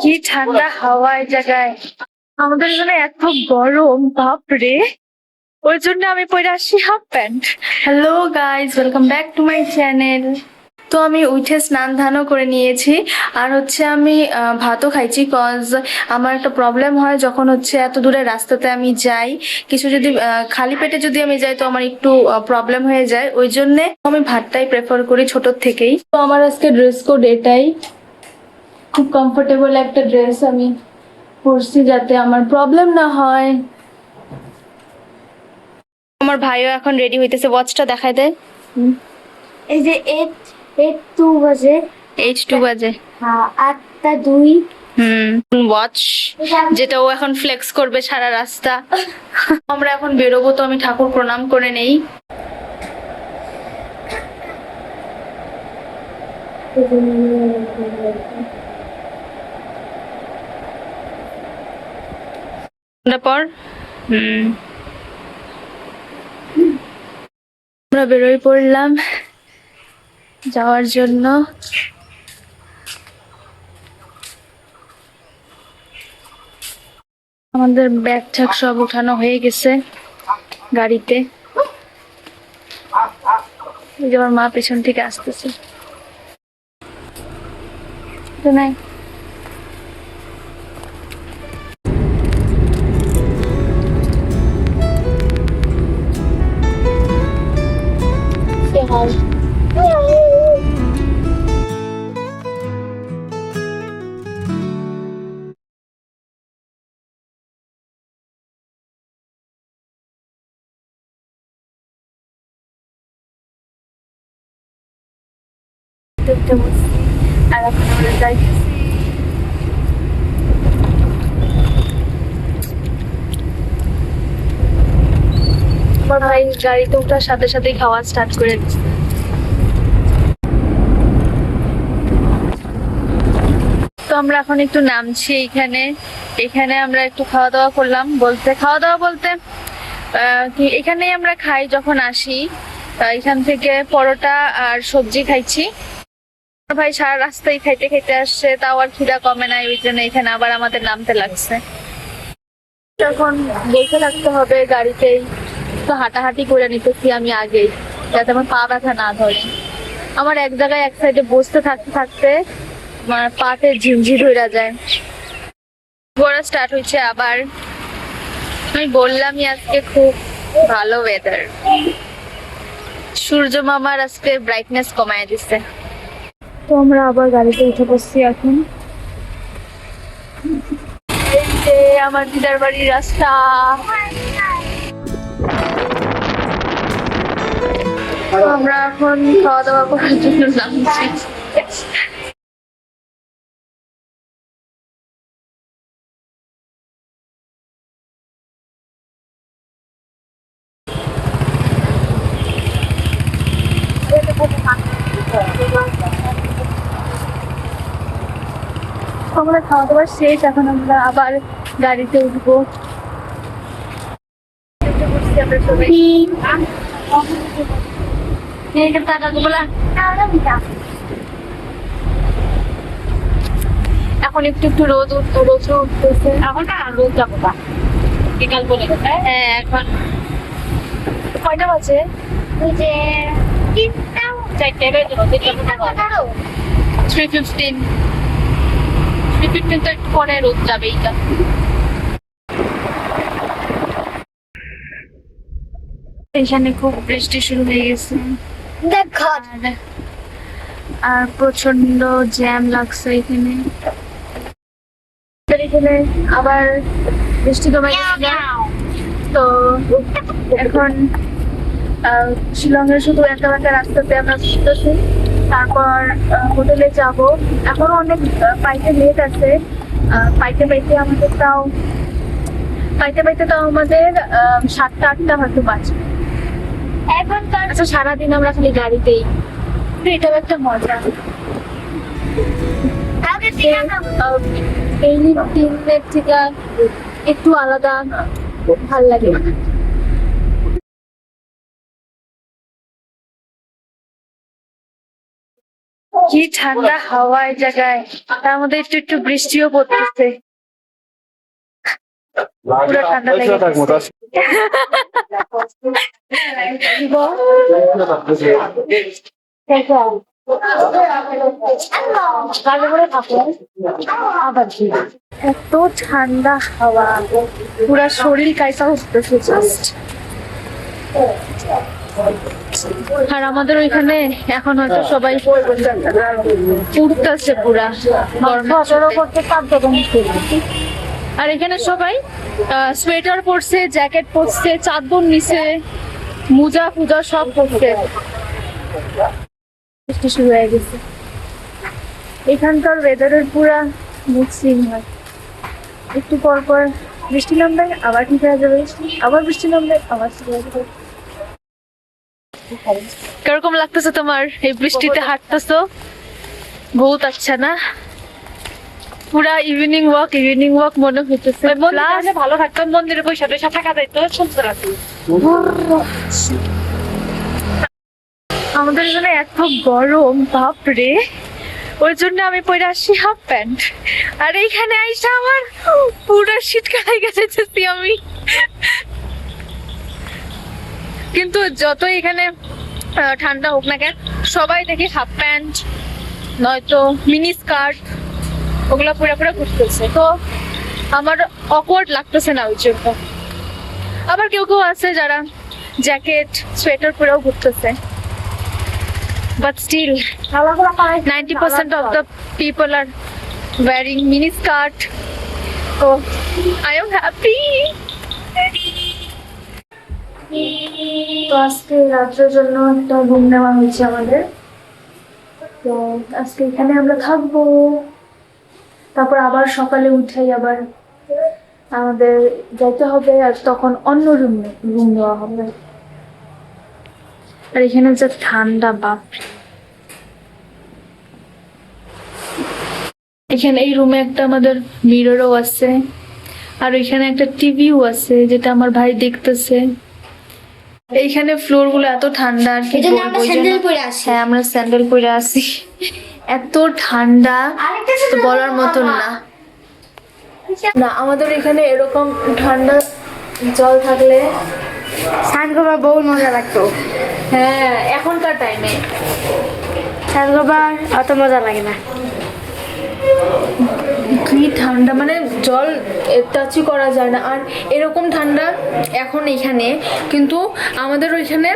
কি ঠান্ডা হাওয়া এই জায়গায়। আমাদের এখানে এত গরম, বাপরে। ওই জন্য আমি পরে আসি half pant. Hello guys, welcome back to my channel. তো আমি উঠে স্নান ধানও করে নিয়েছি, আর হচ্ছে আমি ভাতও খাইছি। কজ আমার একটা প্রবলেম হয় যখন হচ্ছে এত দূরে রাস্তাতে আমি যাই, কিছু যদি খালি পেটে যদি আমি যাই তো আমার একটু প্রবলেম হয়ে যায়। ওই জন্যে আমি ভাতটাই প্রেফার করি ছোটোর থেকেই। তো আমার আজকে ড্রেস কোড এটাই, খুব কমফোর্টেবল একটা ড্রেস আমি পরছি যাতে আমার প্রবলেম না হয়। আমার ভাইও এখন রেডি হইতেছে, ওয়াচটা দেখাই দেয়। এই যে 8:02 বাজে। 8:02 বাজে। হ্যাঁ, 8:02। ওয়াচ যেটা ও এখন ফ্লেক্স করবে সারা রাস্তা। আমরা এখন বেরোবো, তো আমি ঠাকুর প্রণাম করে নেই। তারপর আমরা বেরোই পড়লাম যাওয়ার জন্য। আমাদের ব্যাগ ঠ্যাগ সব উঠানো হয়ে গেছে গাড়িতে। এই যে আমার মা পেছন থেকে আসতেছে। তো নাই আর এখন আমরা যাইতেছি। আমার ভাই গাড়িতে ওঠার সাথে সাথেই খাওয়া স্টার্ট করে দিচ্ছে। তো আমরা এখন একটু নামছি এখানে। এখানে আমরা একটু খাওয়া দাওয়া করলাম, খাওয়া দাওয়া বলতে এখানেই আমরা খাই যখন আসি। এখান থেকে পরোটা আর সবজি খাইছি। ভাই সারা রাস্তায় খাইতে খাইতে আসছে, তাও আর খিদা কমে নাই, ওই জন্য এখানে আবার আমাদের নামতে লাগছে। এখন বসে থাকতে হবে গাড়িতেই, তো হাঁটাহাঁটি করে নিতেছি আমি আগেই, যাতে আমার পা ব্যথা না ধরে। আমার এক জায়গায় এক সাইডে বসতে থাকতে থাকতে আমার পাতে ঝিমঝি ধরে যায়। ঘোরা স্টার্ট হয়েছে আবার। আমি বললামই আজকে খুব ভালো ওয়েদার। সূর্য মামার আজকে ব্রাইটনেস কমায় দিচ্ছে। তো আমরা আবার গাড়িতে উঠে বসছি এখন। এই যে আমার দিদার বাড়ির রাস্তা। আমরা এখন খাওয়া দাওয়া করার জন্য নামছি। আমরা খাওয়া দাওয়া শেষ, এখন আমরা আবার গাড়িতে উঠবো। এখন একটু একটু রোদ উঠতেছে। এখন না রোদ যাবো না, বিকাল বলে। হ্যাঁ, এখন কয়টা বাজে? ওই যে 3:15 তো একটু পরে রোদ যাবে। এইটা এখানে খুব বৃষ্টি শুরু হয়ে গেছে, আর প্রচন্ড জ্যাম লাগছে এখানে। এখানে আবার বৃষ্টি কমে গেছে, তো এখন শিলংয়ের শুধু একটা একটা রাস্তাতে আমরা ঘুরতেছি। তারপর হোটেলে যাব। এখনো অনেক পাইতে লেট আছে। পাইতে পাইতে আমাদের 7টা-8টা হয়তো বাজবে। এখন তো আচ্ছা, সারাদিন আমরা খালি গাড়িতেই, এটাও একটা মজা। ডেইলি দিনের থেকে একটু আলাদা, ভাল লাগে। কি ঠান্ডা হাওয়া এই জায়গায়, তার মধ্যে একটু একটু বৃষ্টিও পড়তেছে, পুরো ঠান্ডা লেগে গেছে। এত ঠান্ডা হাওয়া, পুরা শরীর কাইসা উঠতেছে জাস্ট। আর আমাদের ওইখানে এখন হয়তো সবাই উঠতেছে পুরা আর এখানে সবাই সোয়েটার পরছে, জ্যাকেট পরছে, চাদর নিচে, মোজা ফুজা সব পরছে। বৃষ্টি শুরু হয়ে গেছে। এখানকার ওয়েদারের পুরা মুসলিম হয়, একটু পর পর বৃষ্টি নামবে আবার ঠিক হয়ে যাবে, আবার বৃষ্টি নামবে আবার ঠিক হয়ে যাবে। কিরকম লাগতেছে তোমার এই বৃষ্টিতে হাঁটতেছো? বহুত আচ্ছা না? পুরা ইভিনিং ওয়াক মনে হইতেছে। ভালো থাকতাম, মন্দিরে পয়সা টয়সা থাকা যাইতো, সুন্দর আছে। আমাদের এখানে এত গরম, বাপরে, ওই জন্য আমি পরে আসছি হাফ প্যান্ট। আর এইখানে আইসা আমার পুরো শীত কাটাই গেছে আমি। কিন্তু যতই এখানে ঠান্ডা হোক না কেন, সবাই দেখি হাফ প্যান্ট নয়তো মিনি স্কার্ট ওগুলা পুরো পুরো ঘুরতেছে, তো আমার অকওয়ার্ড লাগতেছে না ওই জন্য। আবার কেউ কেউ আছে যারা জ্যাকেট সোয়েটার পরেও ঘুরতেছে, but still 90% of the people are wearing mini skirt, so I am happy. তো আজকে রাত্রের জন্য একটা রুম নেওয়া হয়েছে আমাদের, তো আজকে এখানে আমরা থাকবো, তারপর আবার সকালে উঠেই আবার আমাদের যাইতে হবে, আর তখন অন্য রুম নেওয়া হবে। আর এখানে যে ঠান্ডা, বাপ, এখানে এই রুমে একটা আমাদের মিররও আছে, আর এখানে একটা টিভিও আছে যেটা আমার ভাই দেখতেছে। এইখানে ফ্লোর গুলো এত ঠান্ডা, আর কি বলবো, হ্যাঁ আমরা স্যান্ডেল পরে আসি, এত ঠান্ডা তো বলার মতন না। না আমাদের এখানে এরকম ঠান্ডা জল থাকলে স্নান করবার বহুত মজা লাগতো। হ্যাঁ, এখনকার টাইমে স্নান করবার অত মজা লাগে না। কি ঠান্ডা, মানে জল টাচই করা যায় না। আর এরকম ঠান্ডা এখন এখানে, কিন্তু আমাদের ওইখানে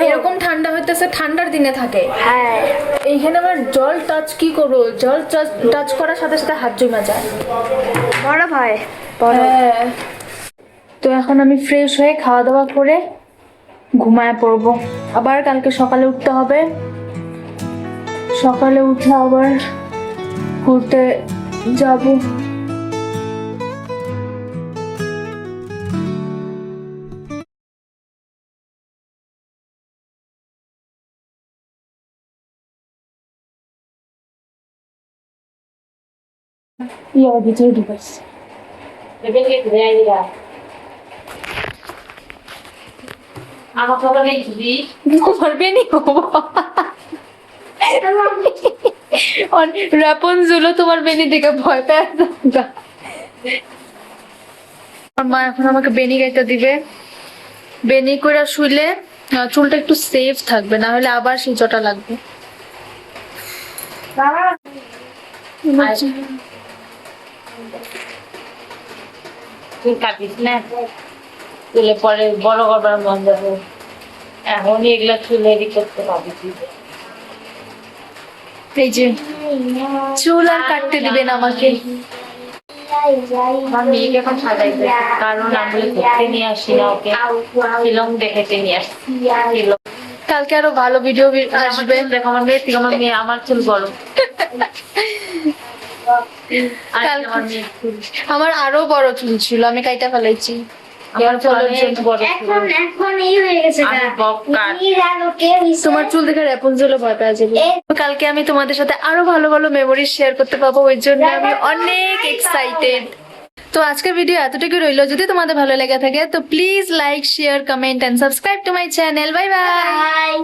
এরকম ঠান্ডা হইতেছে ঠান্ডার দিনে থাকে। হ্যাঁ, এইখানে আবার জল টাচ কি করবো, জল টাচ করার সাথে সাথে হাত জমা যায়। বড় ভাই হ্যাঁ। তো এখন আমি ফ্রেশ হয়ে খাওয়া দাওয়া করে ঘুমায় পড়বো, আবার কালকে সকালে উঠতে হবে। সকালে উঠে আবার ঘুরতে যাবো। ইয়ার ভিতরে ঢুকাইছে। রাপুনজেলও তোমার বেনি দেখে ভয় পেয়ে আমার মা এখন আমাকে বেনি গাইতে দিবে। বেনি করে শুইলে চুলটা একটু সেফ থাকবে, না হলে আবার সেই জটা লাগবে। তুই কাটিস না, চুলে পরে বড় করবার মন যাবে, এখনই এগুলা চুলে রেডি করতে পারবি। এই যে চুল আর কাটতে দিবেন আমাকে। আমার মেয়েকে এখন সাজাইতে, কারণ আমি ঘুরতে নিয়ে আসি না ওকে, ফিল্ম দেখেতে নিয়ে আসি। কালকে আরো ভালো ভিডিও আসবে। দেখো আমার মেয়ে থেকে, আমার মেয়ে, আমার চুল বড়। আমার আরো বড় চুল ছিল, আমি কাইটা ফেলাইছি। আমার চুল অনেক বড় ছিল। এখন এই হয়ে গেছে। আমি বব কাট। তোমার চুল দেখে রেপুনজেলও ভয় পেয়ে যাবে। কালকে আমি তোমাদের সাথে আরো ভালো ভালো মেমোরিজ শেয়ার করতে পারবো, ওই জন্য আমি অনেক এক্সাইটেড। তো আজকের ভিডিও এতটুকু রইলো। যদি তোমাদের ভালো লেগে থাকে তো please like, share, comment and subscribe to my channel. Bye by.